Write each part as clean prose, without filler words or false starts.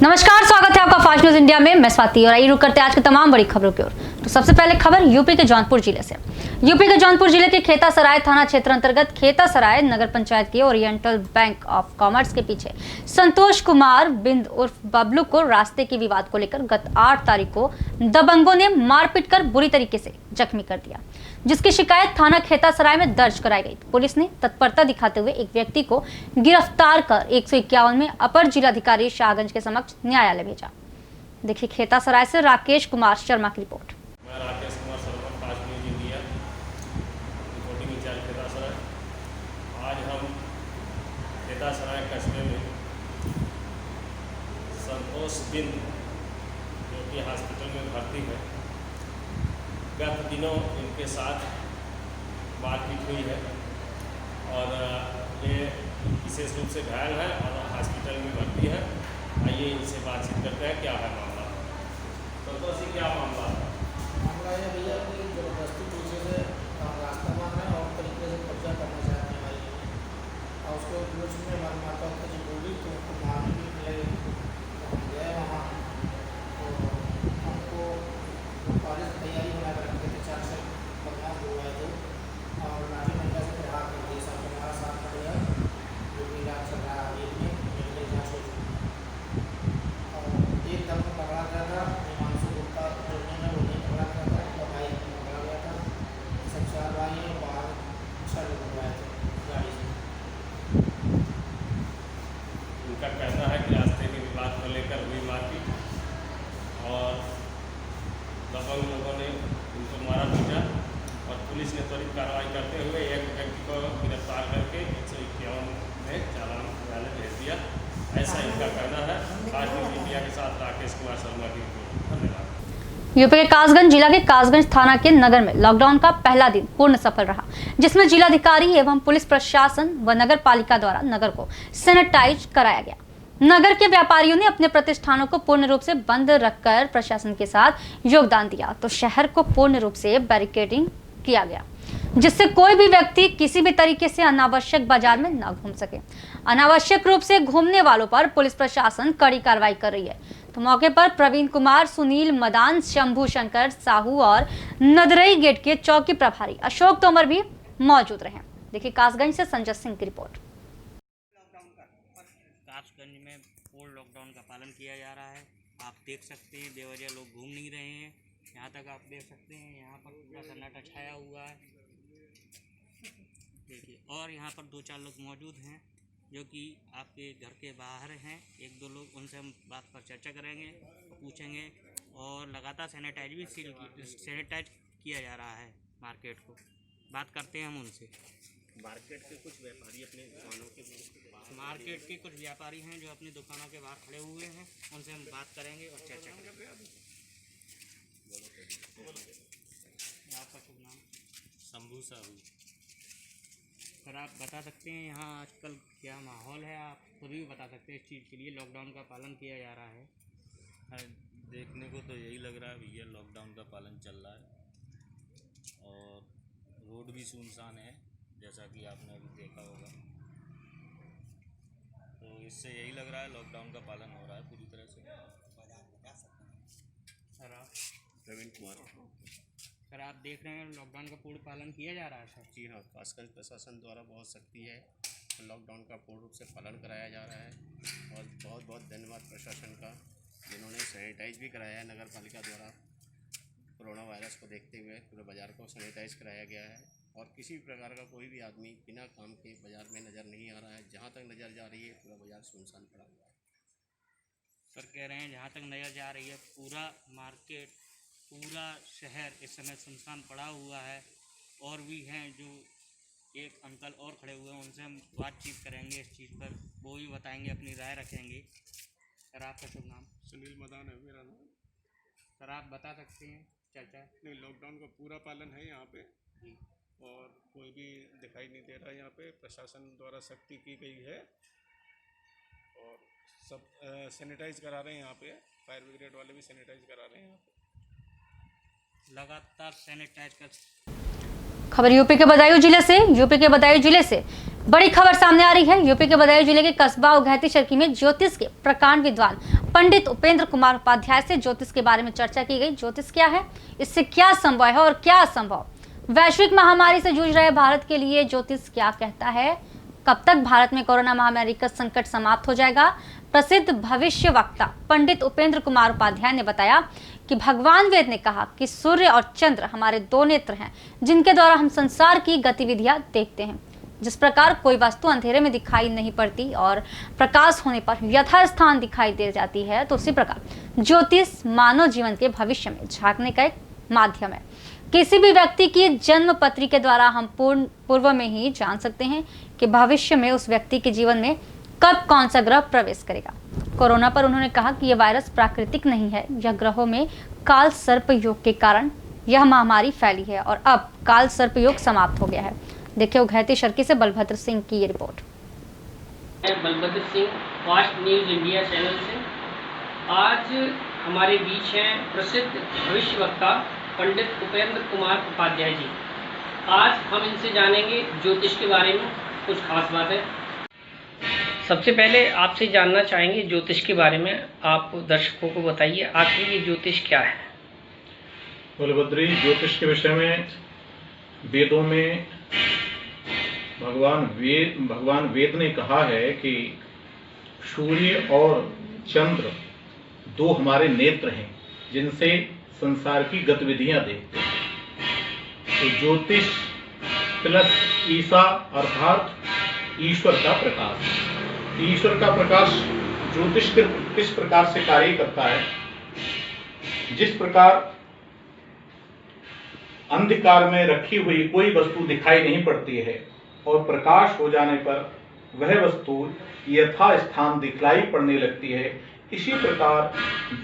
नमस्कार, स्वागत है आपका फास्ट न्यूज इंडिया में। मैं स्वाति और आइए रुक करते हैं आज की तमाम बड़ी खबरों की ओर। तो सबसे पहले खबर यूपी के जौनपुर जिले से। यूपी के जौनपुर जिले के खेतासराय थाना क्षेत्र अंतर्गत खेतासराय नगर पंचायत के ओरिएंटल बैंक ऑफ कॉमर्स के पीछे संतोष कुमार बिंद उर्फ बबलू को रास्ते के विवाद को लेकर गत 8 तारीख को दबंगों ने मारपीट कर बुरी तरीके से जख्मी कर दिया, जिसकी शिकायत थाना खेतासराय में दर्ज कराई गई। पुलिस ने तत्परता दिखाते हुए एक व्यक्ति को गिरफ्तार कर 151 में अपर जिलाधिकारी शाहगंज के समक्ष न्यायालय भेजा। देखिए खेतासराय से राकेश कुमार शर्मा की रिपोर्ट। मैं Rakesh Kumar Sharma, fast news India, reporting incharge Khetasarai. आज हम खेतासराय कस्बे में संतोष बिंद जो कि हॉस्पिटल में भर्ती है, गत दिनों इनके साथ मारपीट हुई है और ये विशेष रूप से घायल है और हॉस्पिटल में भर्ती है। आइए इनसे बातचीत करते हैं, क्या है मामला। संतोष जी, क्या मामला है? मामला है भैया कि जबरदस्ती पीछे से रास्ता मांग रहे हैं और तरीके से कब्जा करना चाहते हैं भाई। और उसके बीच में हमारी माता जी बोली तो उनको मारने भी मिले, तो हम गए वहाँ। तो हमको कॉलेज की तैयारी बना कर रखे थे, 4 से बदमाश हो गए थे और लाठी डंडा से प्रहार कर दिए। सब हमारा साथ खड़े हैं, जो भी इलाज चल रहा है अभी में मेडिकल जाँच हो चुकी है। और एक दम पकड़ा गया था हिमांशु गुप्ता, जो वो नहीं पकड़ा गया था, तो भाई पकड़ा गया था। सब 4 भाई हैं, बाहर 6 लोग बुलाए थे गाड़ी से। उनका कहना है कि रास्ते के विवाद को लेकर हुई मारपीट और दबंग लोगों ने उनको मारा पीटा और पुलिस ने त्वरित कार्रवाई करते हुए एक व्यक्ति को गिरफ्तार करके 151 में चालान न्यायालय भेज दिया। ऐसा इनका कहना है। फास्ट न्यूज इंडिया के साथ राकेश कुमार शर्मा की रिपोर्ट। धन्यवाद। यूपी के कासगंज जिला के कासगंज थाना के नगर में लॉकडाउन का पहला दिन पूर्ण सफल रहा, जिसमें जिलाधिकारी एवं पुलिस प्रशासन व नगर पालिका द्वारा नगर को सैनिटाइज कराया गया। नगर के व्यापारियों ने अपने प्रतिष्ठानों को पूर्ण रूप से बंद रखकर प्रशासन के साथ योगदान दिया, तो शहर को पूर्ण रूप से बैरिकेडिंग किया गया, जिससे कोई भी व्यक्ति किसी भी तरीके से अनावश्यक बाजार में न घूम सके। अनावश्यक रूप से घूमने वालों पर पुलिस प्रशासन कड़ी कार्रवाई कर रही है। तो मौके पर प्रवीण कुमार, सुनील, मदान, शंभू शंकर साहू और नदरई गेट के चौकी प्रभारी अशोक तोमर भी मौजूद रहे। देखिए कासगंज से संजय सिंह की रिपोर्ट। कासगंज में पूर्ण लॉकडाउन का पालन किया जा रहा है। आप देख सकते हैं बेवजह लोग घूम नहीं रहे हैं। यहाँ तक आप देख सकते हैं, यहाँ पर पूरा सन्नाटा छाया हुआ है। देखिए, और यहाँ पर 2-4 लोग मौजूद हैं जो कि आपके घर के बाहर हैं। 1-2 लोग, उनसे हम बात पर चर्चा करेंगे, पूछेंगे। और लगातार सैनिटाइज किया जा रहा है मार्केट को। बात करते हैं हम उनसे। मार्केट के कुछ व्यापारी अपनी दुकानों के मार्केट के कुछ व्यापारी हैं जो अपनी दुकानों के बाहर खड़े हुए हैं, उनसे हम बात करेंगे और चर्चा करेंगे। आपका शुभ नाम? शंभू साहू। सर, आप बता सकते हैं यहाँ आजकल क्या माहौल है? आप खुद भी बता सकते हैं इस चीज़ के लिए। लॉकडाउन का पालन किया जा रहा है। देखने को तो यही लग रहा है भैया, लॉकडाउन का पालन चल रहा है और रोड भी सुनसान है, जैसा कि आपने अभी देखा होगा। तो इससे यही लग रहा है लॉकडाउन का पालन हो रहा है पूरी तरह से। सर, आप? प्रवीण कुमार। सर, आप देख रहे हैं लॉकडाउन का पूर्ण पालन किया जा रहा है सर? जी हाँ, कासगंज प्रशासन द्वारा बहुत सख्ती है, लॉकडाउन का पूर्ण रूप से पालन कराया जा रहा है। और बहुत बहुत धन्यवाद प्रशासन का, जिन्होंने सैनिटाइज भी कराया है नगर पालिका द्वारा। कोरोना वायरस को देखते हुए पूरे बाज़ार को सैनिटाइज कराया गया है और किसी भी प्रकार का कोई भी आदमी बिना काम के बाज़ार में नज़र नहीं आ रहा है। जहाँ तक नज़र जा रही है पूरा बाज़ार सुनसान पड़ा हुआ है। सर, कह रहे हैं जहाँ तक नज़र जा रही है पूरा मार्केट, पूरा शहर इस समय सुनसान पड़ा हुआ है। और भी हैं जो एक अंकल और खड़े हुए हैं, उनसे हम बातचीत करेंगे इस चीज़ पर, वो भी बताएंगे, अपनी राय रखेंगे। सर, आपका शुभ नाम? सुनील मदान है मेरा नाम। सर, आप बता सकते हैं चर्चा? नहीं, लॉकडाउन का पूरा पालन है यहाँ पे जी। और कोई भी दिखाई नहीं दे रहा है। यहाँ पे प्रशासन द्वारा सख्ती की गई है और सब सैनिटाइज करा रहे हैं यहाँ पे। फायर ब्रिगेड वाले भी सैनिटाइज करा रहे हैं यहाँ पे। लगातार सैनिटाइज कर खबर यूपी के बदायूं जिले से बड़ी खबर सामने आ रही है। यूपी के बदायूं जिले के कस्बा उघैती चरकी में ज्योतिष के प्रकांड विद्वान पंडित उपेंद्र कुमार उपाध्याय से ज्योतिष के बारे में चर्चा की गई। ज्योतिष क्या है, इससे क्या संभव है और क्या असंभव, वैश्विक महामारी से जूझ रहे भारत के लिए ज्योतिष क्या कहता है, कब तक भारत में कोरोना महामारी का संकट समाप्त हो जाएगा। प्रसिद्ध भविष्य वक्ता पंडित उपेंद्र कुमार उपाध्याय ने बताया कि भगवान वेद ने कहा कि सूर्य और चंद्र हमारे दो नेत्र हैं जिनके द्वारा हम संसार की गतिविधियां देखते हैं। जिस प्रकार कोई वस्तु अंधेरे में दिखाई नहीं पड़ती और प्रकाश होने पर यथास्थान दिखाई दे जाती है, तो उसी प्रकार ज्योतिष मानव जीवन के भविष्य में झांकने का एक माध्यम है। किसी भी व्यक्ति की जन्म पत्री के द्वारा हम पूर्व में ही जान सकते हैं कि भविष्य में उस व्यक्ति के जीवन में कब कौन सा ग्रह प्रवेश करेगा। कोरोना पर उन्होंने कहा कि यह वायरस प्राकृतिक नहीं है, यह ग्रहों में काल सर्प योग के कारण यह महामारी फैली है और अब काल सर्प योग समाप्त हो गया है। देखिए उघैती चरकी से बलभद्र सिंह की ये report. Balbhadra Singh, fast news India channel से। आज हमारे बीच हैं प्रसिद्ध भविष्य वक्ता पंडित उपेंद्र कुमार उपाध्याय जी। आज हम इनसे जानेंगे ज्योतिष के बारे में कुछ खास बातें। सबसे पहले आपसे जानना चाहेंगे ज्योतिष के बारे में, आप दर्शकों को बताइए आखिर ये ज्योतिष क्या है। बलभद्री, ज्योतिष के विषय में वेदों में भगवान वेद ने कहा है कि सूर्य और चंद्र दो हमारे नेत्र हैं जिनसे संसार की गतिविधियां देखते हैं। तो ज्योतिष प्लस ईसा अर्थात ईश्वर का प्रकाश। ईश्वर का प्रकाश ज्योतिष किस प्रकार से कार्य करता है, जिस प्रकार अंधकार में रखी हुई कोई वस्तु दिखाई नहीं पड़ती है और प्रकाश हो जाने पर वह वस्तु यथा स्थान दिखलाई पड़ने लगती है, इसी प्रकार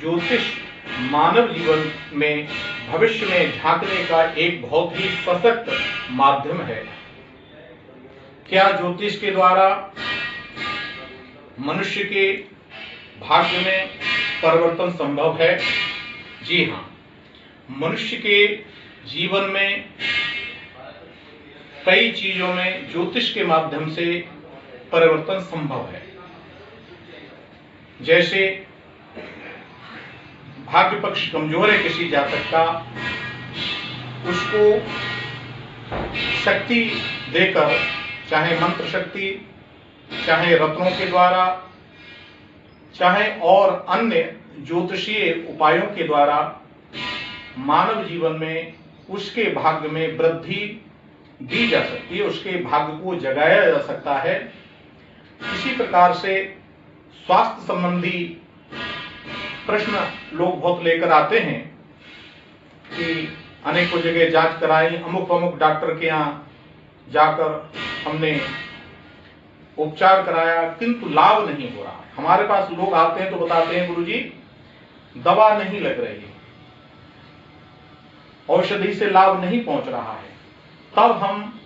ज्योतिष मानव जीवन में भविष्य में झांकने का एक बहुत ही सशक्त माध्यम है। क्या ज्योतिष के द्वारा मनुष्य के भाग्य में परिवर्तन संभव है? जी हाँ, मनुष्य के जीवन में कई चीजों में ज्योतिष के माध्यम से परिवर्तन संभव है। जैसे भाग्य पक्ष कमजोर है किसी जातक का, उसको शक्ति देकर, चाहे मंत्र शक्ति, चाहे रत्नों के द्वारा, चाहे और अन्य ज्योतिषीय उपायों के द्वारा मानव जीवन में उसके भाग्य में वृद्धि दी जा सकती है, उसके भाग्य को जगाया जा सकता है। इसी प्रकार से स्वास्थ्य संबंधी प्रश्न लोग बहुत लेकर आते हैं कि अनेकों जगह जांच कराई, अमुक डॉक्टर के यहाँ जाकर हमने उपचार कराया, किंतु लाभ नहीं हो रहा। हमारे पास लोग आते हैं तो बताते हैं गुरुजी दवा नहीं लग रही है, औषधि से लाभ नहीं पहुंच रहा है। तब हम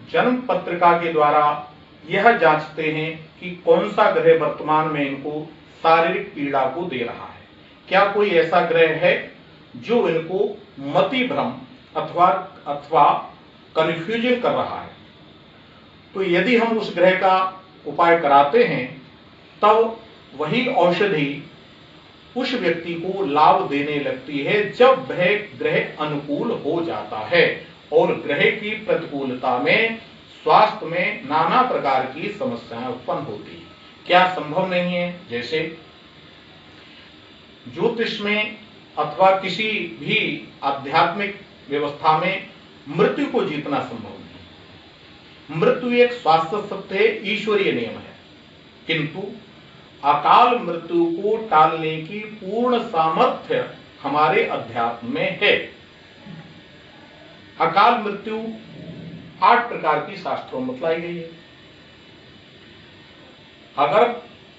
जन्म पत्रिका के द्वारा यह जांचते हैं कि कौन सा ग्रह वर्तमान में इनको शारीरिक पीड़ा को दे रहा है। क्या कोई ऐसा ग्रह है जो इनको मति भ्रम अथवा कंफ्यूजन कर रहा है? तो यदि हम उस ग्रह का उपाय कराते हैं तब वही औषधि उस व्यक्ति को लाभ देने लगती है जब वह ग्रह अनुकूल हो जाता है। और ग्रह की प्रतिकूलता में स्वास्थ्य में नाना प्रकार की समस्याएं उत्पन्न होती है। क्या संभव नहीं है? जैसे ज्योतिष में अथवा किसी भी आध्यात्मिक व्यवस्था में मृत्यु को जीतना संभव नहीं। मृत्यु एक शाश्वत सत्य है, ईश्वरीय नियम है, किंतु अकाल मृत्यु को टालने की पूर्ण सामर्थ्य हमारे अध्यात्म में है। अकाल मृत्यु 8 प्रकार की शास्त्रों में बतलाई गई है। अगर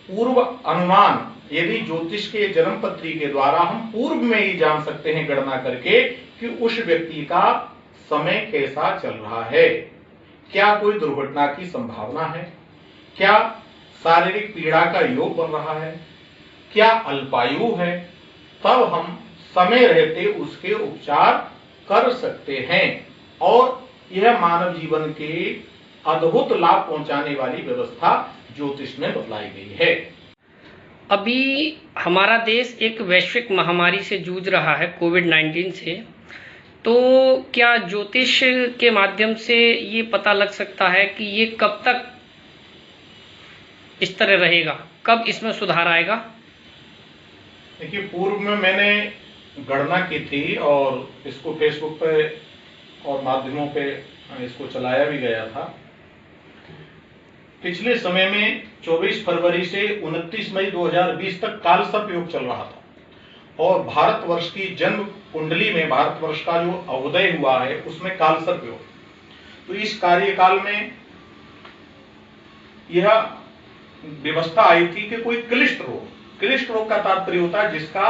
पूर्व अनुमान, यदि ज्योतिष के जन्म पत्री के द्वारा हम पूर्व में ही जान सकते हैं गणना करके कि उस व्यक्ति का समय कैसा चल रहा है, क्या कोई दुर्घटना की संभावना है, क्या शारीरिक पीड़ा का योग बन रहा है, क्या अल्पायु है, तब हम समय रहते उसके उपचार कर सकते हैं। और यह मानव जीवन के अद्भुत लाभ पहुंचाने वाली व्यवस्था ज्योतिष में बतलाई गई है। अभी हमारा देश एक वैश्विक महामारी से जूझ रहा है, कोविड-19 से। तो क्या ज्योतिष के माध्यम से ये पता लग सकता है कि ये कब तक इस तरह रहेगा, कब इसमें सुधार आएगा? देखिए, पूर्व में मैंने गणना की थी और इसको फेसबुक पे और माध्यमों पे इसको चलाया भी गया था। पिछले समय में 24 फरवरी से 29 मई 2020 तक कालसर्प योग चल रहा था और भारतवर्ष की जन्म कुंडली में भारतवर्ष का जो उदय हुआ है उसमें कालसर्प योग। तो इस कार्यकाल में यह व्यवस्था आई थी कि कोई क्लिष्ट रोग का तात्पर्य होता है जिसका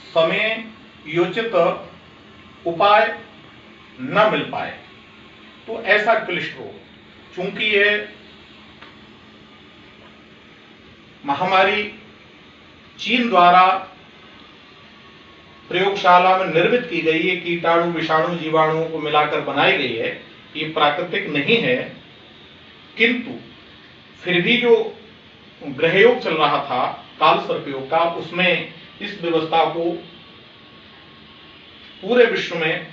समय योचित उपाय न मिल पाए। तो ऐसा क्लिष्ट रोग, चूंकि यह महामारी चीन द्वारा प्रयोगशाला में निर्मित की गई है, कीटाणु विषाणु जीवाणुओं को मिलाकर बनाई गई है, ये प्राकृतिक नहीं है, किंतु फिर भी जो ग्रह योग चल रहा था कालसर्प योग का, उसमें इस व्यवस्था को पूरे विश्व में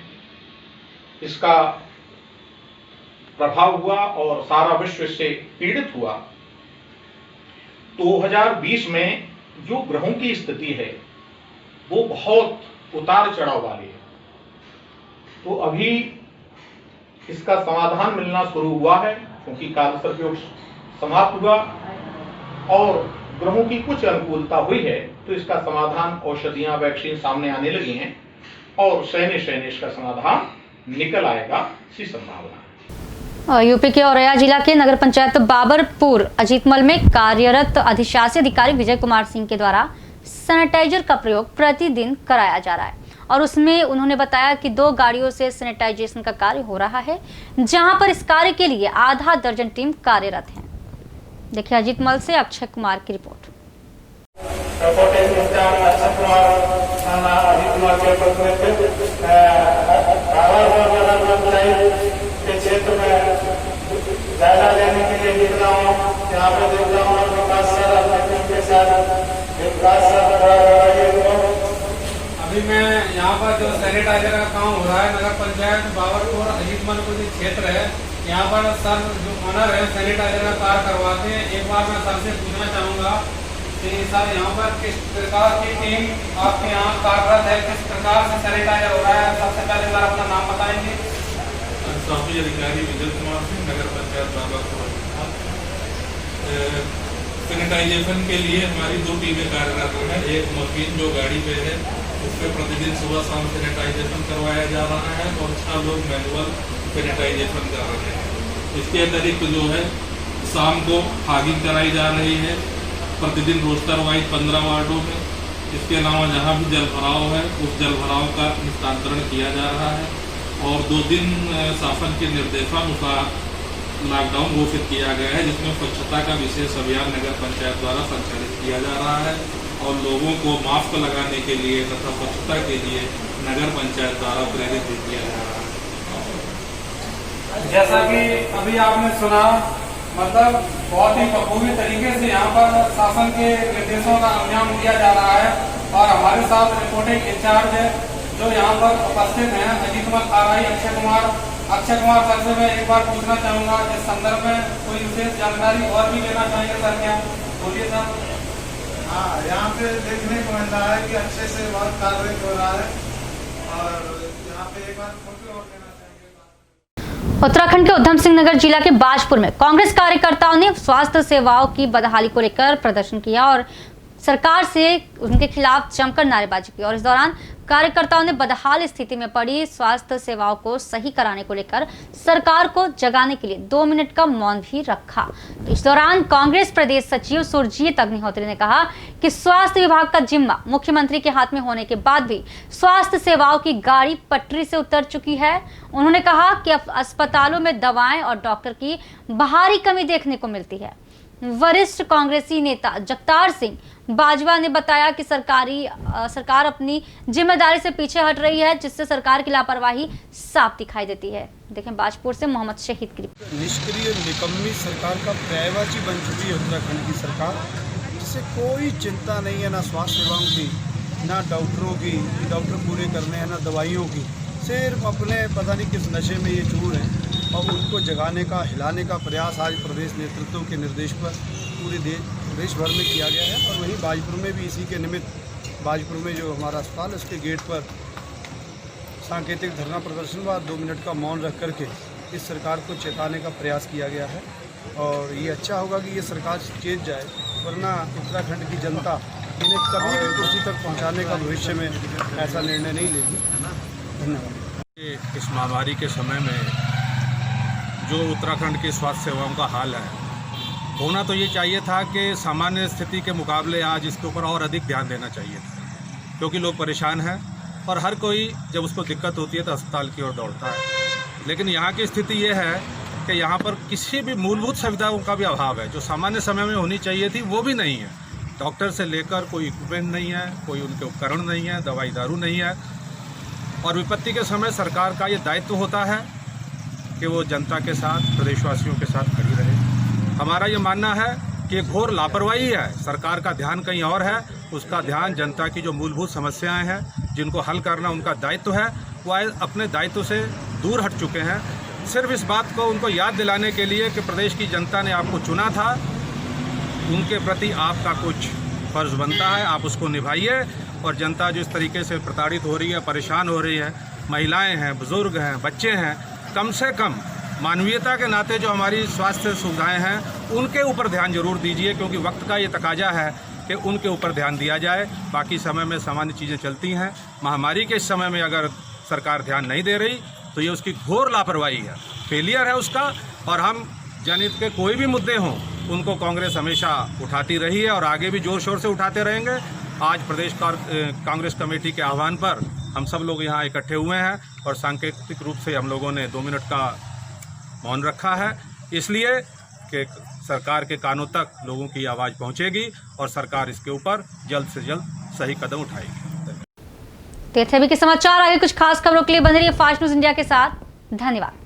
इसका प्रभाव हुआ और सारा विश्व इससे पीड़ित हुआ। 2020 में जो ग्रहों की स्थिति है वो बहुत उतार चढ़ाव वाली है। तो अभी इसका समाधान मिलना शुरू हुआ है क्योंकि कालसर्प योग समाप्त हुआ और ग्रहों की कुछ अनुकूलता हुई है, तो इसका समाधान औषधियां वैक्सीन सामने आने लगी हैं और शयने इसका समाधान निकल आएगा, इसी संभावना है। यूपी के औरैया जिला के नगर पंचायत बाबरपुर अजीतमल में कार्यरत अधिशासी अधिकारी विजय कुमार सिंह के द्वारा सैनिटाइजर का प्रयोग प्रतिदिन कराया जा रहा है और उसमें उन्होंने बताया कि 2 गाड़ियों से सैनिटाइजेशन का कार्य हो रहा है, जहां पर इस कार्य के लिए आधा दर्जन टीम कार्यरत है। देखिए अजीतमल से अक्षय कुमार की रिपोर्ट। क्षेत्र में जायजा लेने के लिए निकला हूँ। यहाँ पे देख रहा हूँ विकास सर अपने टीम के साथ अभी मैं यहाँ पर जो सैनिटाइजर का काम हो रहा है नगर पंचायत बाबरपुर अजीतमल को जो क्षेत्र है, यहाँ पर सर जो ऑनर है सैनिटाइजर का कार्य करवाते हैं। एक बार मैं सर से पूछना चाहूँगा कि सर यहाँ पर किस प्रकार की टीम आपके यहाँ कार्यरत है, किस प्रकार से सैनिटाइजर हो रहा है? सबसे पहले सर अपना नाम बताएंगे। अधिशासी अधिकारी विजय कुमार सिंह, नगर पंचायत बाबरपुर। सैनिटाइजेशन के लिए हमारी 2 टीमें कार्यरत हैं। एक मशीन जो गाड़ी पे है उस पर प्रतिदिन सुबह शाम सैनिटाइजेशन करवाया जा रहा है और 6 लोग मैनुअल सैनिटाइजेशन कर रहे हैं। इसके अतिरिक्त जो है शाम को फॉगिंग कराई जा रही है प्रतिदिन रोस्टर वाइज 15 वार्डों में। इसके अलावा जहाँ भी जल भराव है उस जल भराव का निस्तारण किया जा रहा है और 2 दिन शासन के निर्देशानुसार लॉकडाउन घोषित किया गया है, जिसमें स्वच्छता का विशेष अभियान नगर पंचायत द्वारा संचालित किया जा रहा है और लोगों को मास्क लगाने के लिए तथा स्वच्छता के लिए नगर पंचायत द्वारा प्रेरित भी किया जा रहा है। जैसा कि अभी आपने सुना, मतलब बहुत ही बखूबी तरीके से यहाँ पर शासन के निर्देशों का अनुपालन किया जा रहा है और हमारे साथ रिपोर्टिंग इंचार्ज है जो यहाँ पर उपस्थित हैं अजीतमल आरआई अक्षय कुमार सर से मैं एक बार पूछना चाहूँगा इस संदर्भ में कोई विशेष जानकारी और भी लेना चाहेंगे सर? क्या बोलिए सर। हाँ, यहाँ पे देखने को मिल रहा है कि अच्छे से बहुत कार्य हो रहा है और यहाँ पे एक बार फोटो और लेना चाहेंगे। उत्तराखंड के उधम सिंह नगर जिला के बाजपुर में कांग्रेस कार्यकर्ताओं ने स्वास्थ्य सेवाओं की बदहाली को लेकर प्रदर्शन किया और सरकार से उनके खिलाफ जमकर नारेबाजी की और इस दौरान कार्यकर्ताओं ने बदहाल स्थिति में पड़ी स्वास्थ्य सेवाओं को सही कराने को लेकर सरकार को जगाने के लिए 2 मिनट का मौन भी रखा। तो इस दौरान कांग्रेस प्रदेश सचिव सुरजीत अग्निहोत्री ने कहा कि स्वास्थ्य विभाग का जिम्मा मुख्यमंत्री के हाथ में होने के बाद भी स्वास्थ्य सेवाओं की गाड़ी पटरी से उतर चुकी है। उन्होंने कहा कि अस्पतालों में दवाएं और डॉक्टर की बाहरी कमी देखने को मिलती है। वरिष्ठ कांग्रेसी नेता जगतार सिंह बाजवा ने बताया कि सरकार अपनी जिम्मेदारी से पीछे हट रही है, जिससे सरकार की लापरवाही साफ दिखाई देती है। देखें बाजपुर से मोहम्मद शहीद की रिपोर्ट। निष्क्रिय निकम्मी सरकार का पर्यायवाची बन चुकी है उत्तराखंड की सरकार, जिसे कोई चिंता नहीं है, ना स्वास्थ्य सेवाओं की, ना डॉक्टरों की, डॉक्टर पूरे करने हैं, ना दवाइयों की। सिर्फ अपने पता नहीं किस नशे में ये चूर हैं और उनको जगाने का, हिलाने का प्रयास आज प्रदेश नेतृत्व के निर्देश पर पूरे देश भर में किया गया है। और वहीं बाजपुर में भी इसी के निमित्त बाजपुर में जो हमारा अस्पताल है उसके गेट पर सांकेतिक धरना प्रदर्शन व 2 मिनट का मौन रख करके इस सरकार को चेताने का प्रयास किया गया है। और ये अच्छा होगा कि ये सरकार चेत जाए, वरना उत्तराखंड की जनता इन्हें कभी भी कुर्सी तक पहुंचाने का भविष्य में ऐसा निर्णय नहीं लेगी। धन्यवाद। इस महामारी के समय में जो उत्तराखंड की स्वास्थ्य सेवाओं का हाल है, होना तो ये चाहिए था कि सामान्य स्थिति के मुकाबले आज इसके ऊपर और अधिक ध्यान देना चाहिए था, क्योंकि लोग परेशान हैं और हर कोई जब उसको दिक्कत होती है तो अस्पताल की ओर दौड़ता है। लेकिन यहाँ की स्थिति ये है कि यहाँ पर किसी भी मूलभूत सुविधाओं का भी अभाव है। जो सामान्य समय में होनी चाहिए थी वो भी नहीं है। डॉक्टर से लेकर कोई इक्विपमेंट नहीं है, कोई उनके उपकरण नहीं है, दवाई दारू नहीं है। और विपत्ति के समय सरकार का ये दायित्व होता है कि वो जनता के साथ, प्रदेशवासियों के साथ खड़ी रहे। हमारा ये मानना है कि घोर लापरवाही है, सरकार का ध्यान कहीं और है। उसका ध्यान जनता की जो मूलभूत समस्याएं हैं जिनको हल करना उनका दायित्व है, वो अपने दायित्व से दूर हट चुके हैं। सिर्फ इस बात को उनको याद दिलाने के लिए कि प्रदेश की जनता ने आपको चुना था, उनके प्रति आपका कुछ फर्ज बनता है, आप उसको निभाइए। और जनता जो इस तरीके से प्रताड़ित हो रही है, परेशान हो रही है, महिलाएं हैं, बुजुर्ग हैं, बच्चे हैं, कम से कम मानवीयता के नाते जो हमारी स्वास्थ्य सुविधाएं हैं उनके ऊपर ध्यान जरूर दीजिए, क्योंकि वक्त का ये तकाजा है कि उनके ऊपर ध्यान दिया जाए। बाकी समय में सामान्य चीज़ें चलती हैं। महामारी के इस समय में अगर सरकार ध्यान नहीं दे रही तो ये उसकी घोर लापरवाही है, फेलियर है उसका। और हम जनहित के कोई भी मुद्दे हों उनको कांग्रेस हमेशा उठाती रही है और आगे भी जोर शोर से उठाते रहेंगे। आज प्रदेश कांग्रेस कमेटी के आह्वान पर हम सब लोग यहाँ इकट्ठे हुए हैं और सांकेतिक रूप से हम लोगों ने 2 मिनट का मौन रखा है, इसलिए कि सरकार के कानों तक लोगों की आवाज़ पहुंचेगी और सरकार इसके ऊपर जल्द से जल्द सही कदम उठाएगी। तो अभी के समाचार, आगे कुछ खास खबरों के लिए बने रहिए फास्ट न्यूज़ इंडिया के साथ। धन्यवाद।